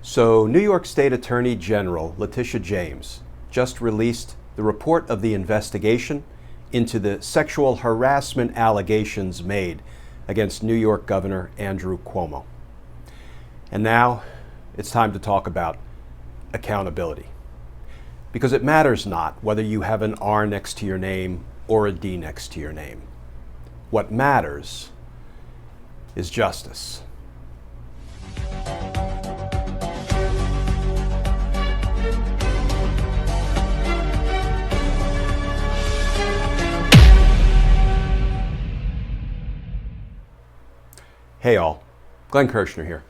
So, New York State Attorney General Letitia James just released the report of the investigation into the sexual harassment allegations made against New York Governor Andrew Cuomo. And now it's time to talk about accountability. Because it matters not whether you have an R next to your name or a D next to your name. What matters is justice. Hey all, Glenn Kirshner here.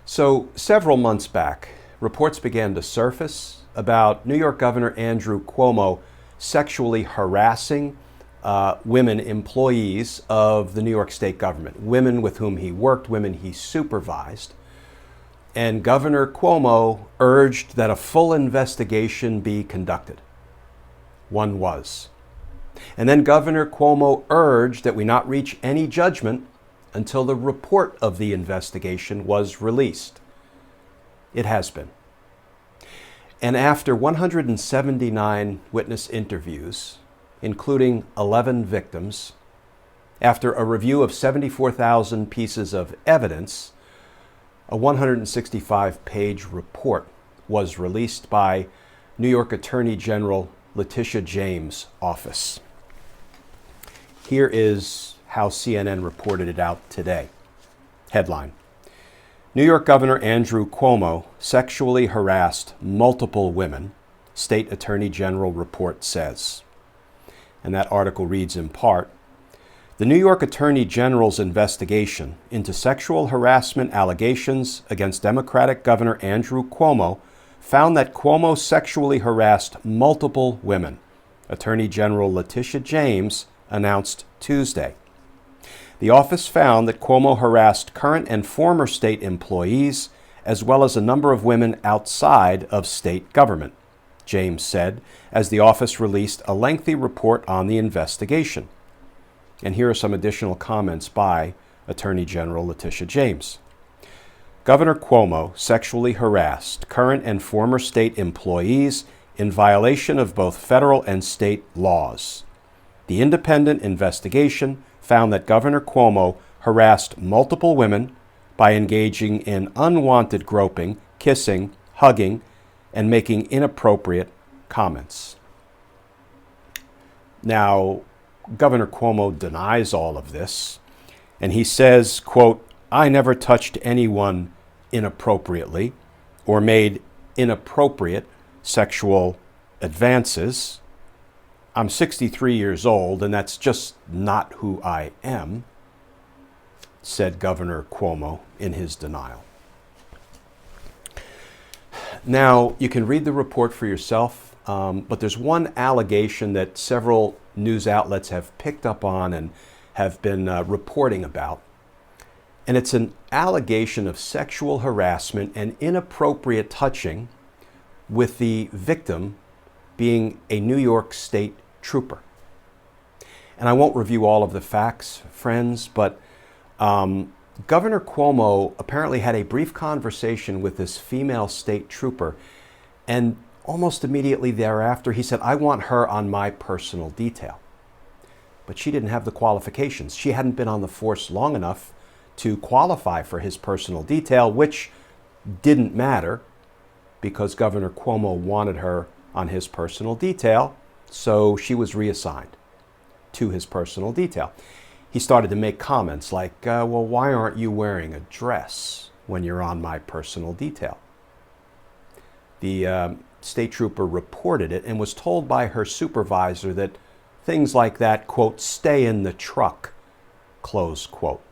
So several months back, reports began to surface about New York Governor Andrew Cuomo sexually harassing women employees of the New York State government, women with whom he worked, women he supervised. And Governor Cuomo urged that a full investigation be conducted. One was. And then Governor Cuomo urged that we not reach any judgment until the report of the investigation was released. It has been. And after 179 witness interviews, including 11 victims, after a review of 74,000 pieces of evidence, a 165-page report was released by New York Attorney General Letitia James' office. Here is how CNN reported it out today. Headline: New York Governor Andrew Cuomo sexually harassed multiple women, State Attorney General report says. And that article reads in part, the New York Attorney General's investigation into sexual harassment allegations against Democratic Governor Andrew Cuomo found that Cuomo sexually harassed multiple women, Attorney General Letitia James announced Tuesday. The office found that Cuomo harassed current and former state employees, as well as a number of women outside of state government, James said, as the office released a lengthy report on the investigation. And here are some additional comments by Attorney General Letitia James. Governor Cuomo sexually harassed current and former state employees in violation of both federal and state laws. The independent investigation found that Governor Cuomo harassed multiple women by engaging in unwanted groping, kissing, hugging, and making inappropriate comments. Now, Governor Cuomo denies all of this, and he says, quote, I never touched anyone inappropriately or made inappropriate sexual advances. I'm 63 years old, and that's just not who I am, said Governor Cuomo in his denial. Now, you can read the report for yourself, but there's one allegation that several news outlets have picked up on and have been reporting about. And it's an allegation of sexual harassment and inappropriate touching, with the victim being a New York State trooper. And I won't review all of the facts, friends, but Governor Cuomo apparently had a brief conversation with this female state trooper, and almost immediately thereafter he said, I want her on my personal detail. But she didn't have the qualifications. She hadn't been on the force long enough to qualify for his personal detail, which didn't matter because Governor Cuomo wanted her on his personal detail, so she was reassigned to his personal detail. He started to make comments like, well, why aren't you wearing a dress when you're on my personal detail? The state trooper reported it and was told by her supervisor that things like that, quote, stay in the truck, close quote.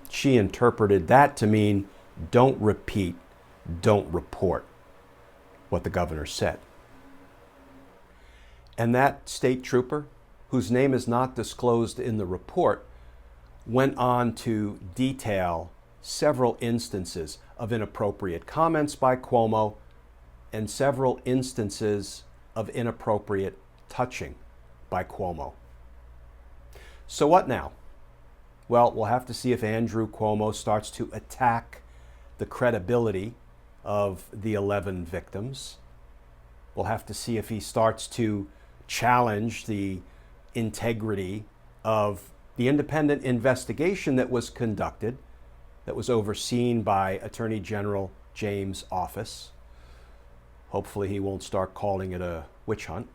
She interpreted that to mean don't repeat, don't report what the governor said. And that state trooper, whose name is not disclosed in the report, went on to detail several instances of inappropriate comments by Cuomo and several instances of inappropriate touching by Cuomo. So what now? Well, we'll have to see if Andrew Cuomo starts to attack the credibility of the 11 victims. We'll have to see if he starts to challenge the integrity of the independent investigation that was conducted, that was overseen by Attorney General James' office. Hopefully he won't start calling it a witch hunt.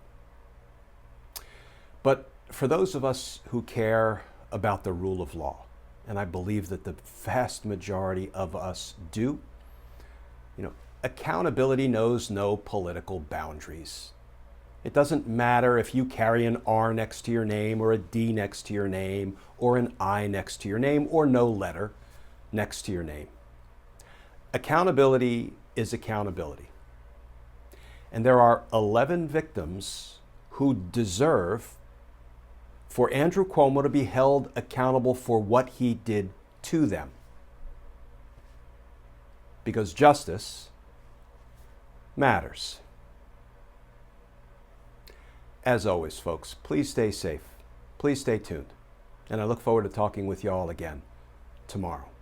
But for those of us who care about the rule of law, and I believe that the vast majority of us do, accountability knows no political boundaries. It doesn't matter if you carry an R next to your name or a D next to your name or an I next to your name or no letter next to your name. Accountability is accountability. And there are 11 victims who deserve for Andrew Cuomo to be held accountable for what he did to them. Because justice matters. As always, folks, please stay safe. Please stay tuned. And I look forward to talking with you all again tomorrow.